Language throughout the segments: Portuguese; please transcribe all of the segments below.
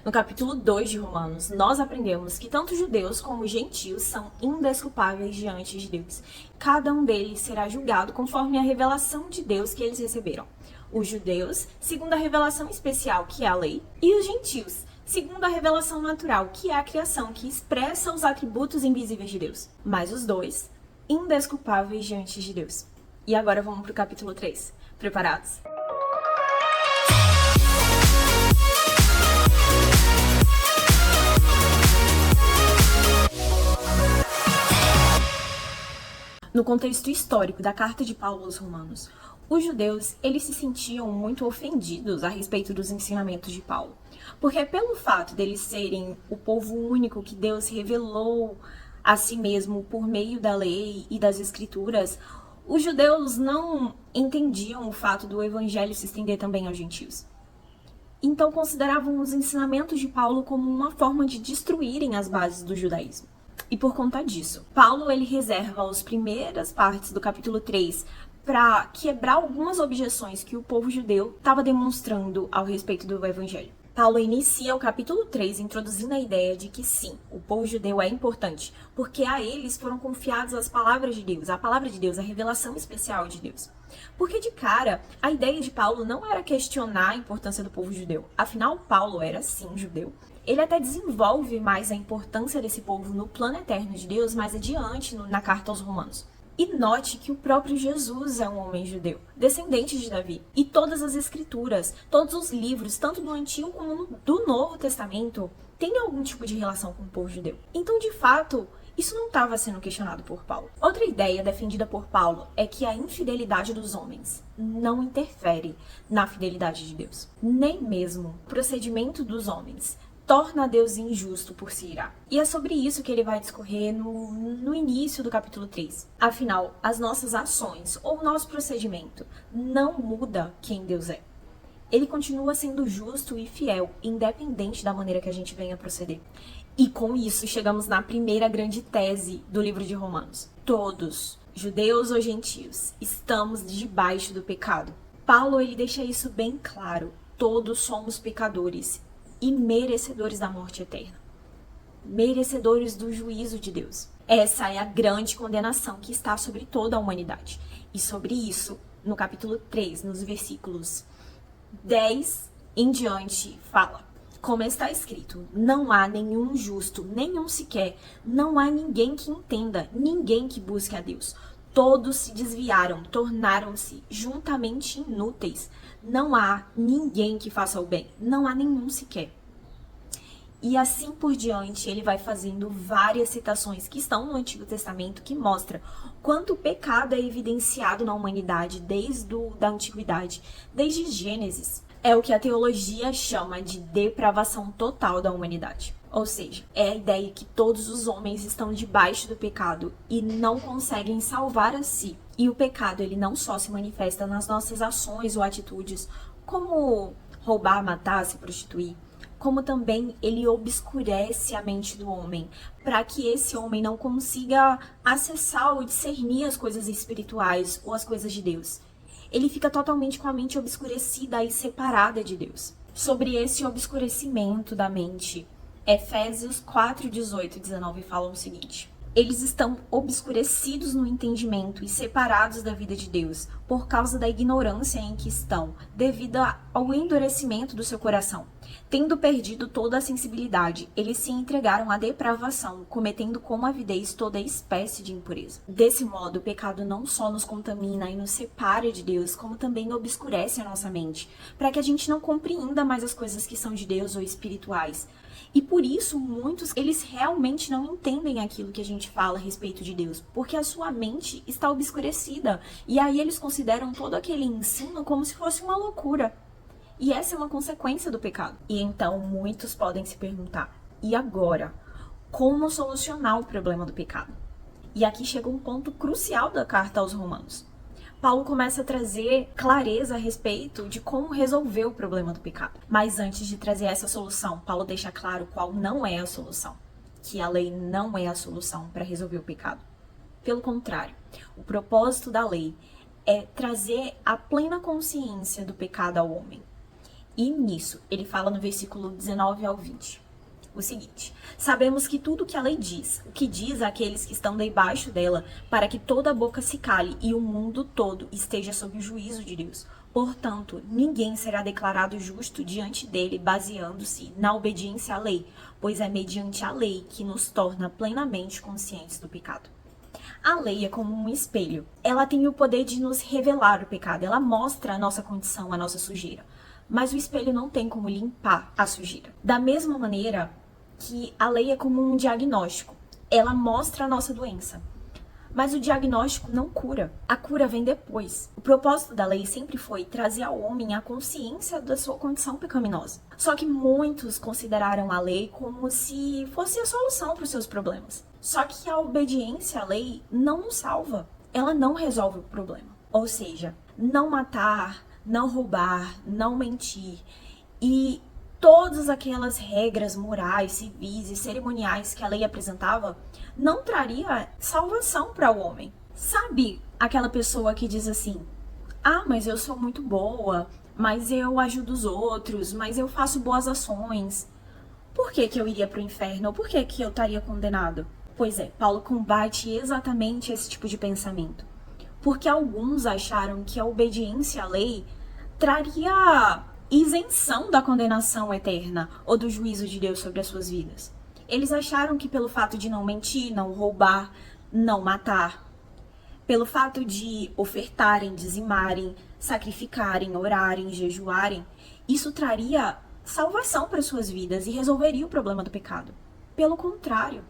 No capítulo 2 de Romanos, nós aprendemos que tanto judeus como gentios são indesculpáveis diante de Deus. Cada um deles será julgado conforme a revelação de Deus que eles receberam. Os judeus, segundo a revelação especial, que é a lei, e os gentios, segundo a revelação natural, que é a criação, que expressa os atributos invisíveis de Deus. Mas os dois, indesculpáveis diante de Deus. E agora vamos para o capítulo 3. Preparados? No contexto histórico da carta de Paulo aos Romanos, os judeus, eles se sentiam muito ofendidos a respeito dos ensinamentos de Paulo. Porque pelo fato deles serem o povo único que Deus revelou a si mesmo por meio da lei e das escrituras, os judeus não entendiam o fato do evangelho se estender também aos gentios. Então consideravam os ensinamentos de Paulo como uma forma de destruírem as bases do judaísmo. E por conta disso, Paulo ele reserva as primeiras partes do capítulo 3 para quebrar algumas objeções que o povo judeu estava demonstrando ao respeito do evangelho. Paulo inicia o capítulo 3 introduzindo a ideia de que sim, o povo judeu é importante, porque a eles foram confiadas as palavras de Deus, a palavra de Deus, a revelação especial de Deus. Porque de cara, a ideia de Paulo não era questionar a importância do povo judeu, afinal Paulo era sim judeu. Ele até desenvolve mais a importância desse povo no plano eterno de Deus mais adiante na carta aos Romanos. E note que o próprio Jesus é um homem judeu, descendente de Davi. E todas as escrituras, todos os livros, tanto do Antigo como do Novo Testamento, têm algum tipo de relação com o povo judeu. Então, de fato, isso não estava sendo questionado por Paulo. Outra ideia defendida por Paulo é que a infidelidade dos homens não interfere na fidelidade de Deus. Nem mesmo o procedimento dos homens torna Deus injusto por se irar. E é sobre isso que ele vai discorrer no início do capítulo 3. Afinal, as nossas ações ou o nosso procedimento não muda quem Deus é. Ele continua sendo justo e fiel, independente da maneira que a gente venha proceder. E com isso, chegamos na primeira grande tese do livro de Romanos. Todos, judeus ou gentios, estamos debaixo do pecado. Paulo ele deixa isso bem claro. Todos somos pecadores e merecedores da morte eterna. Merecedores do juízo de Deus. Essa é a grande condenação que está sobre toda a humanidade. E sobre isso, no capítulo 3, nos versículos 10 em diante, fala: como está escrito, não há nenhum justo, nenhum sequer, não há ninguém que entenda, ninguém que busque a Deus. Todos se desviaram, tornaram-se juntamente inúteis. Não há ninguém que faça o bem, não há nenhum sequer. E assim por diante, ele vai fazendo várias citações que estão no Antigo Testamento que mostram quanto o pecado é evidenciado na humanidade desde a antiguidade, desde Gênesis. É o que a teologia chama de depravação total da humanidade. Ou seja, é a ideia que todos os homens estão debaixo do pecado e não conseguem salvar a si. E o pecado, ele não só se manifesta nas nossas ações ou atitudes, como roubar, matar, se prostituir, como também ele obscurece a mente do homem, para que esse homem não consiga acessar ou discernir as coisas espirituais ou as coisas de Deus. Ele fica totalmente com a mente obscurecida e separada de Deus. Sobre esse obscurecimento da mente, Efésios 4, 18 e 19 falam o seguinte: eles estão obscurecidos no entendimento e separados da vida de Deus por causa da ignorância em que estão, devido ao endurecimento do seu coração. Tendo perdido toda a sensibilidade, eles se entregaram à depravação, cometendo com avidez toda espécie de impureza. Desse modo, o pecado não só nos contamina e nos separa de Deus, como também obscurece a nossa mente, para que a gente não compreenda mais as coisas que são de Deus ou espirituais. E por isso, muitos, eles realmente não entendem aquilo que a gente fala a respeito de Deus, porque a sua mente está obscurecida. E aí eles consideram todo aquele ensino como se fosse uma loucura. E essa é uma consequência do pecado. E então, muitos podem se perguntar: e agora? Como solucionar o problema do pecado? E aqui chega um ponto crucial da carta aos Romanos. Paulo começa a trazer clareza a respeito de como resolver o problema do pecado. Mas antes de trazer essa solução, Paulo deixa claro qual não é a solução. Que a lei não é a solução para resolver o pecado. Pelo contrário, o propósito da lei é trazer a plena consciência do pecado ao homem. E nisso, ele fala no versículo 19 ao 20. O seguinte: sabemos que tudo que a lei diz, o que diz àqueles que estão debaixo dela, para que toda boca se cale e o mundo todo esteja sob o juízo de Deus. Portanto, ninguém será declarado justo diante dele baseando-se na obediência à lei, pois é mediante a lei que nos torna plenamente conscientes do pecado. A lei é como um espelho. Ela tem o poder de nos revelar o pecado, ela mostra a nossa condição, a nossa sujeira. Mas o espelho não tem como limpar a sujeira. Da mesma maneira que a lei é como um diagnóstico. Ela mostra a nossa doença. Mas o diagnóstico não cura. A cura vem depois. O propósito da lei sempre foi trazer ao homem a consciência da sua condição pecaminosa. Só que muitos consideraram a lei como se fosse a solução para os seus problemas. Só que a obediência à lei não nos salva. Ela não resolve o problema. Ou seja, não matar, não roubar, não mentir e todas aquelas regras morais, civis e cerimoniais que a lei apresentava não traria salvação para o homem. Sabe aquela pessoa que diz assim: ah, mas eu sou muito boa, mas eu ajudo os outros, mas eu faço boas ações. Por que eu iria para o inferno? Ou por que eu estaria condenado? Pois é, Paulo combate exatamente esse tipo de pensamento. Porque alguns acharam que a obediência à lei traria isenção da condenação eterna ou do juízo de Deus sobre as suas vidas. Eles acharam que pelo fato de não mentir, não roubar, não matar, pelo fato de ofertarem, dizimarem, sacrificarem, orarem, jejuarem, isso traria salvação para suas vidas e resolveria o problema do pecado. Pelo contrário,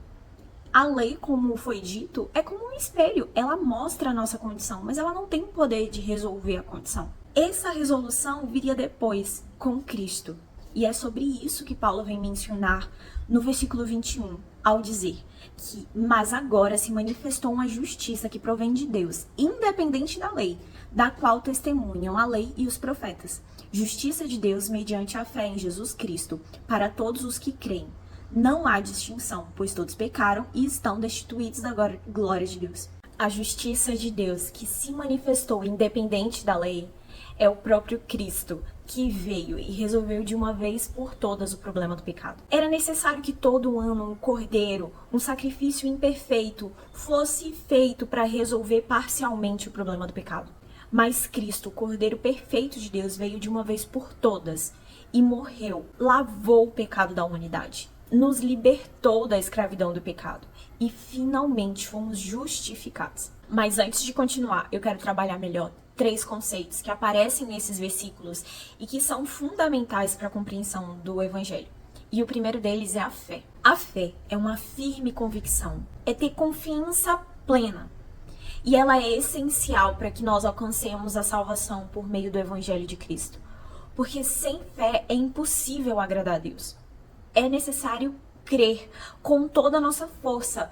a lei, como foi dito, é como um espelho. Ela mostra a nossa condição, mas ela não tem o poder de resolver a condição. Essa resolução viria depois, com Cristo. E é sobre isso que Paulo vem mencionar no versículo 21, ao dizer que, mas agora se manifestou uma justiça que provém de Deus, independente da lei, da qual testemunham a lei e os profetas. Justiça de Deus mediante a fé em Jesus Cristo, para todos os que creem. Não há distinção, pois todos pecaram e estão destituídos da glória de Deus. A justiça de Deus que se manifestou independente da lei é o próprio Cristo, que veio e resolveu de uma vez por todas o problema do pecado. Era necessário que todo ano um cordeiro, um sacrifício imperfeito, fosse feito para resolver parcialmente o problema do pecado. Mas Cristo, o cordeiro perfeito de Deus, veio de uma vez por todas e morreu, lavou o pecado da humanidade, nos libertou da escravidão do pecado e finalmente fomos justificados. Mas antes de continuar, eu quero trabalhar melhor 3 conceitos que aparecem nesses versículos e que são fundamentais para a compreensão do Evangelho. E o primeiro deles é a fé. A fé é uma firme convicção, é ter confiança plena. E ela é essencial para que nós alcancemos a salvação por meio do Evangelho de Cristo. Porque sem fé é impossível agradar a Deus. É necessário crer com toda a nossa força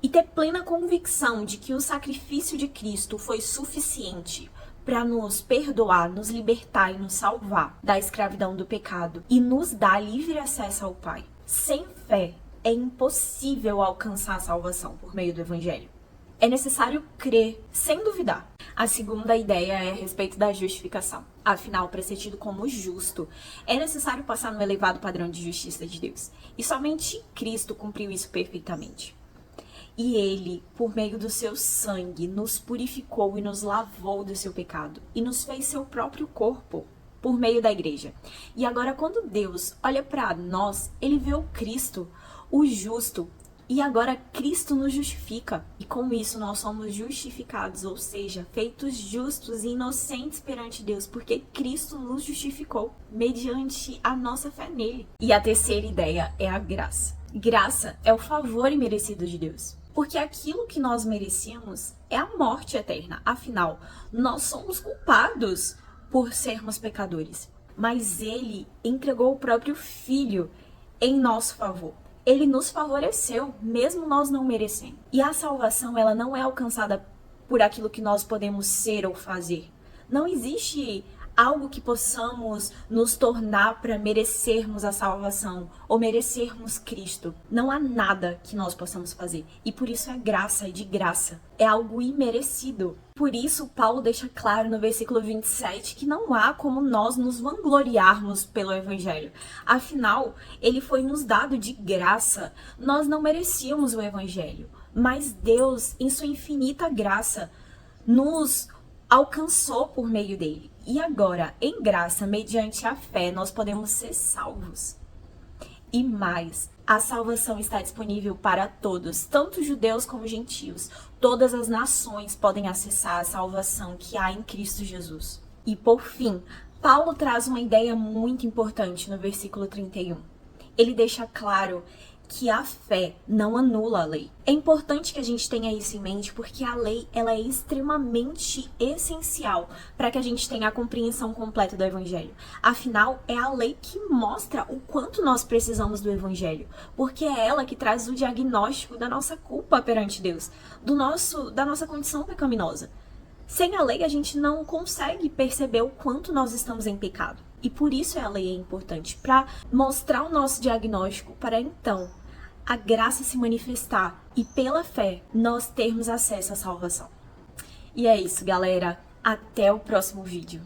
e ter plena convicção de que o sacrifício de Cristo foi suficiente para nos perdoar, nos libertar e nos salvar da escravidão do pecado e nos dar livre acesso ao Pai. Sem fé, é impossível alcançar a salvação por meio do Evangelho. É necessário crer sem duvidar. A segunda ideia é a respeito da justificação. Afinal, para ser tido como justo, é necessário passar no elevado padrão de justiça de Deus. E somente Cristo cumpriu isso perfeitamente. E Ele, por meio do seu sangue, nos purificou e nos lavou do seu pecado. E nos fez seu próprio corpo, por meio da igreja. E agora, quando Deus olha para nós, Ele vê o Cristo, o justo. E agora Cristo nos justifica. E com isso nós somos justificados, ou seja, feitos justos e inocentes perante Deus, porque Cristo nos justificou mediante a nossa fé nele. E a terceira ideia é a graça. Graça é o favor imerecido de Deus. Porque aquilo que nós merecíamos é a morte eterna. Afinal, nós somos culpados por sermos pecadores. Mas Ele entregou o próprio Filho em nosso favor. Ele nos favoreceu, mesmo nós não merecendo. E a salvação, ela não é alcançada por aquilo que nós podemos ser ou fazer. Não existe algo que possamos nos tornar para merecermos a salvação ou merecermos Cristo. Não há nada que nós possamos fazer. E por isso é graça, é de graça. É algo imerecido. Por isso, Paulo deixa claro no versículo 27 que não há como nós nos vangloriarmos pelo Evangelho. Afinal, ele foi nos dado de graça. Nós não merecíamos o Evangelho. Mas Deus, em sua infinita graça, nos alcançou por meio dele. E agora, em graça, mediante a fé, nós podemos ser salvos. E mais, a salvação está disponível para todos, tanto judeus como gentios. Todas as nações podem acessar a salvação que há em Cristo Jesus. E por fim, Paulo traz uma ideia muito importante no versículo 31. Ele deixa claro que a fé não anula a lei. É importante que a gente tenha isso em mente, porque a lei ela é extremamente essencial para que a gente tenha a compreensão completa do Evangelho. Afinal, é a lei que mostra o quanto nós precisamos do Evangelho, porque é ela que traz o diagnóstico da nossa culpa perante Deus, da nossa condição pecaminosa. Sem a lei, a gente não consegue perceber o quanto nós estamos em pecado. E por isso a lei é importante, para mostrar o nosso diagnóstico, para então a graça se manifestar e pela fé nós termos acesso à salvação. E é isso, galera. Até o próximo vídeo.